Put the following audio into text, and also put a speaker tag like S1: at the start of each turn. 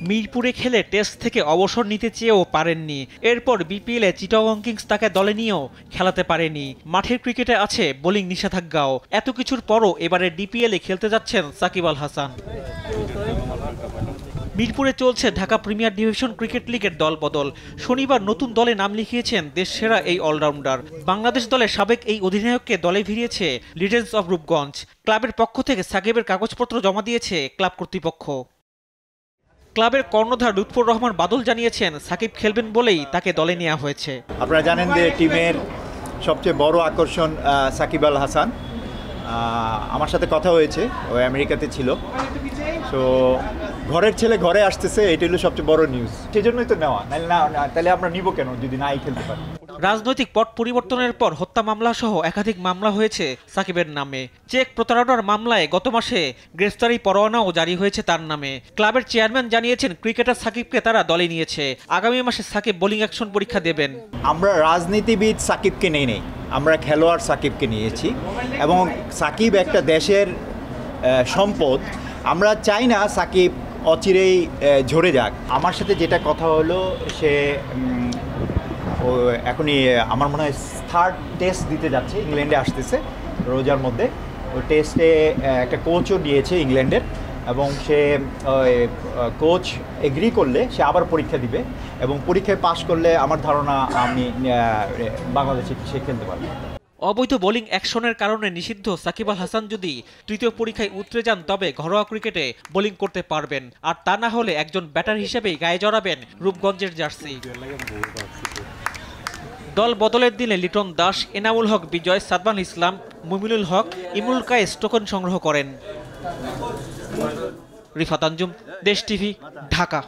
S1: মিরপুরে খেলে টেস্ট থেকে অবসর নিতে চেয়েও পারেননি। এরপর বিপিএলে চিটাগং কিংস তাকে দলে নিয়েও খেলাতে পারেনি। মাঠের ক্রিকেটে আছে বোলিং নিষেধাজ্ঞাও। এত কিছুর পরও এবারে ডিপিএলে খেলতে যাচ্ছেন সাকিব আল হাসান। মিরপুরে চলছে ঢাকা প্রিমিয়ার ডিভিশন ক্রিকেট লিগের দলবদল। শনিবার নতুন দলে নাম লিখিয়েছেন দেশসেরা এই অলরাউন্ডার। বাংলাদেশ দলের সাবেক এই অধিনায়ককে দলে ভিড়িয়েছে লিজেন্ডস অব রূপগঞ্জ। ক্লাবের পক্ষ থেকে সাকিবের কাগজপত্র জমা দিয়েছে ক্লাব কর্তৃপক্ষ। ক্লাবের কর্ণধার লুৎফর রহমান বাদল জানিয়েছেন সাকিব খেলবেন বলেই তাকে দলে নেওয়া হয়েছে।
S2: আপনারা জানেন যে টিমের সবচেয়ে বড় আকর্ষণ সাকিব আল হাসান। আমার সাথে কথা হয়েছে, ও আমেরিকাতে ছিল। তো ঘরের ছেলে ঘরে আসতেছে, এটা হলো সবচেয়ে বড় নিউজ। সেজন্যই তো নেওয়া, তাহলে আমরা নিব কেন যদি নাই খেলতে পারি।
S1: রাজনৈতিক পট পরিবর্তনের পর হত্যা মামলা সহ একাধিক মামলা হয়েছে সাকিবের নামে। চেক প্রতারণার মামলায় গত মাসে গ্রেফতারি পরোয়ানাও জারি হয়েছে তার নামে। ক্লাবের চেয়ারম্যান জানিয়েছেন ক্রিকেটার সাকিবকে তারা দলে নিয়েছে। আগামী মাসে সাকিব বোলিং অ্যাকশন পরীক্ষা দেবেন।
S2: আমরা রাজনীতিবিদ সাকিবকে নেই, আমরা খেলোয়াড় সাকিবকে নিয়েছি এবং সাকিব একটা দেশের সম্পদ। আমরা চাই না সাকিব অচিরেই ঝরে যাক। আমার সাথে যেটা কথা হলো, সে ও এখনই আমার মনে হয় থার্ড টেস্ট দিতে যাচ্ছে, ইংল্যান্ডে আসতেছে রোজার মধ্যে। ওই টেস্টে একটা কোচও নিয়েছে ইংল্যান্ডের, এবং সে কোচ এগ্রি করলে সে আবার পরীক্ষা দিবে এবং পরীক্ষায় পাশ করলে আমার ধারণা আমি বাংলাদেশে সে খেলতে পারবে।
S1: অবৈধ বোলিং অ্যাকশনের কারণে নিষিদ্ধ সাকিব আল হাসান যদি তৃতীয় পরীক্ষায় উতরে যান তবে ঘরোয়া ক্রিকেটে বোলিং করতে পারবেন, আর তা না হলে একজন ব্যাটার হিসেবেই গায়ে জড়াবেন রূপগঞ্জের জার্সি। দল বদলের দিনে লিটন দাস, এনামুল হক বিজয়, সাদমান ইসলাম, মুমিনুল হক, ইমরুল কায়েস টোকেন সংগ্রহ করেন। রিফাত আঞ্জুম, দেশ টিভি, ঢাকা।